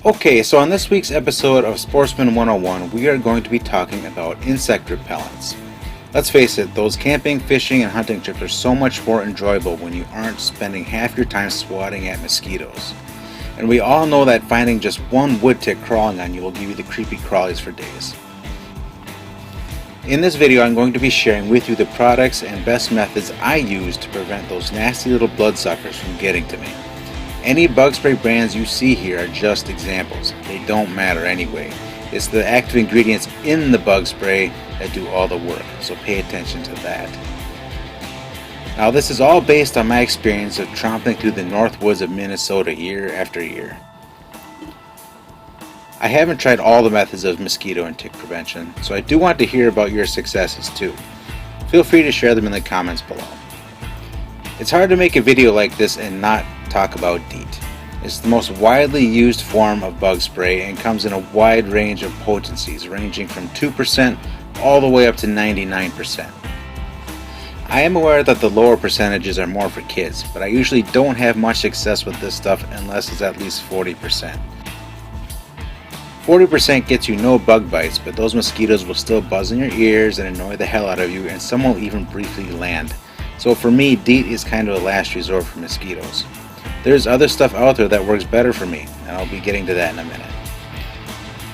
Okay, so on this week's episode of Sportsman 101, we are going to be talking about insect repellents. Let's face it, those camping, fishing, and hunting trips are so much more enjoyable when you aren't spending half your time swatting at mosquitoes. And we all know that finding just one wood tick crawling on you will give you the creepy crawlies for days. In this video, I'm going to be sharing with you the products and best methods I use to prevent those nasty little bloodsuckers from getting to me. Any bug spray brands you see here are just examples. They don't matter anyway. It's the active ingredients in the bug spray that do all the work, so pay attention to that. Now this is all based on my experience of tromping through the north woods of Minnesota year after year. I haven't tried all the methods of mosquito and tick prevention, so I do want to hear about your successes too. Feel free to share them in the comments below. It's hard to make a video like this and not talk about DEET. It's the most widely used form of bug spray and comes in a wide range of potencies ranging from 2% all the way up to 99%. I am aware that the lower percentages are more for kids, but I usually don't have much success with this stuff unless it's at least 40%. 40% gets you no bug bites, but those mosquitoes will still buzz in your ears and annoy the hell out of you, and some will even briefly land. So for me, DEET is kind of a last resort for mosquitoes. There's other stuff out there that works better for me, and I'll be getting to that in a minute.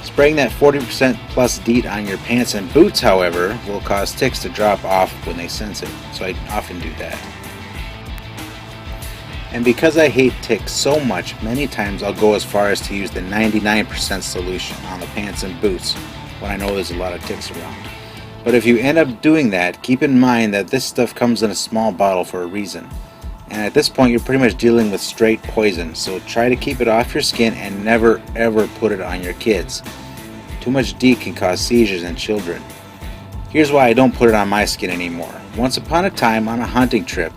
Spraying that 40% plus DEET on your pants and boots, however, will cause ticks to drop off when they sense it, so I often do that. And because I hate ticks so much, many times I'll go as far as to use the 99% solution on the pants and boots when I know there's a lot of ticks around. But if you end up doing that, keep in mind that this stuff comes in a small bottle for a reason. And at this point you're pretty much dealing with straight poison, so try to keep it off your skin and never ever put it on your kids. Too much DEET can cause seizures in children. Here's why I don't put it on my skin anymore. Once upon a time on a hunting trip,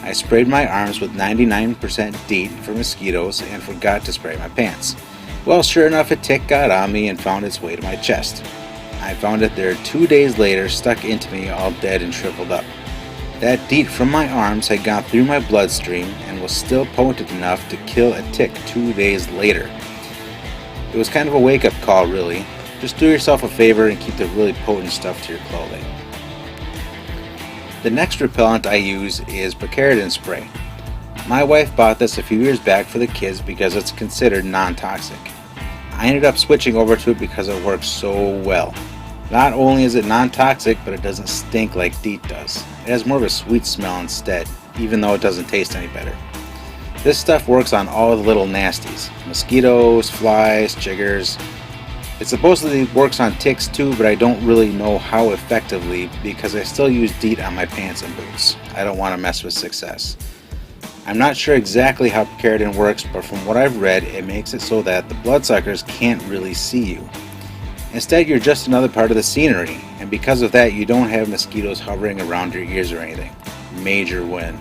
I sprayed my arms with 99% DEET for mosquitoes and forgot to spray my pants. Well, sure enough, a tick got on me and found its way to my chest. I found it there 2 days later, stuck into me, all dead and shriveled up. That DEET from my arms had gone through my bloodstream and was still potent enough to kill a tick 2 days later. It was kind of a wake-up call, really. Just do yourself a favor and keep the really potent stuff to your clothing. The next repellent I use is Precariat spray. My wife bought this a few years back for the kids because it's considered non-toxic. I ended up switching over to it because it works so well. Not only is it non-toxic, but it doesn't stink like DEET does. It has more of a sweet smell instead, even though it doesn't taste any better. This stuff works on all the little nasties. Mosquitoes, flies, chiggers. It supposedly works on ticks too, but I don't really know how effectively because I still use DEET on my pants and boots. I don't want to mess with success. I'm not sure exactly how Precariat works, but from what I've read, it makes it so that the bloodsuckers can't really see you. Instead, you're just another part of the scenery, and because of that, you don't have mosquitoes hovering around your ears or anything. Major win.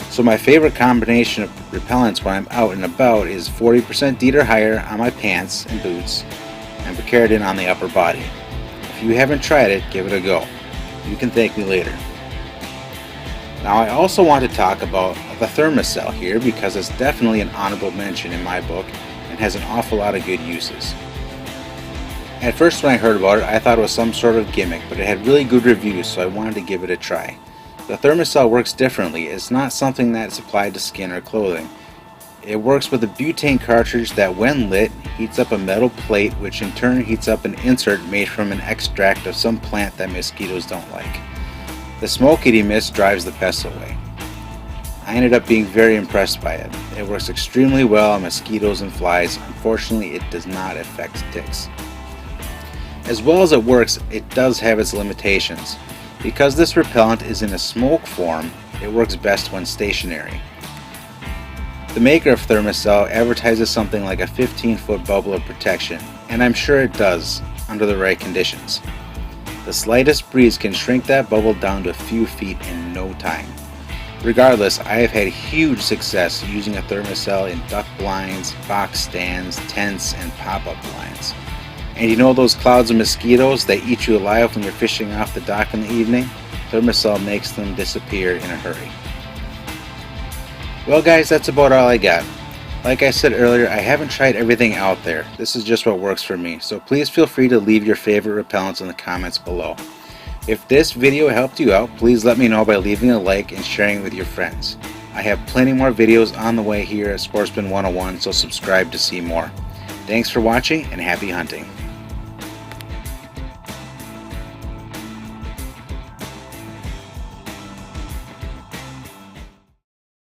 So my favorite combination of repellents when I'm out and about is 40% DEET or higher on my pants and boots, and Precariat on the upper body. If you haven't tried it, give it a go. You can thank me later. Now I also want to talk about the Thermos here because it's definitely an honorable mention in my book and has an awful lot of good uses. At first when I heard about it, I thought it was some sort of gimmick, but it had really good reviews, so I wanted to give it a try. The Thermos works differently. It's not something that's applied to skin or clothing. It works with a butane cartridge that when lit, heats up a metal plate, which in turn heats up an insert made from an extract of some plant that mosquitoes don't like. The smoke it emits drives the pests away. I ended up being very impressed by it. It works extremely well on mosquitoes and flies. Unfortunately, it does not affect ticks. As well as it works, it does have its limitations. Because this repellent is in a smoke form, it works best when stationary. The maker of Thermos advertises something like a 15-foot bubble of protection, and I'm sure it does, under the right conditions. The slightest breeze can shrink that bubble down to a few feet in no time. Regardless, I have had huge success using a Thermos in duck blinds, box stands, tents, and pop-up blinds. And you know those clouds of mosquitoes that eat you alive when you're fishing off the dock in the evening? Thermos makes them disappear in a hurry. Well guys, that's about all I got. Like I said earlier, I haven't tried everything out there. This is just what works for me, so please feel free to leave your favorite repellents in the comments below. If this video helped you out, please let me know by leaving a like and sharing it with your friends. I have plenty more videos on the way here at Sportsman 101, so subscribe to see more. Thanks for watching and happy hunting.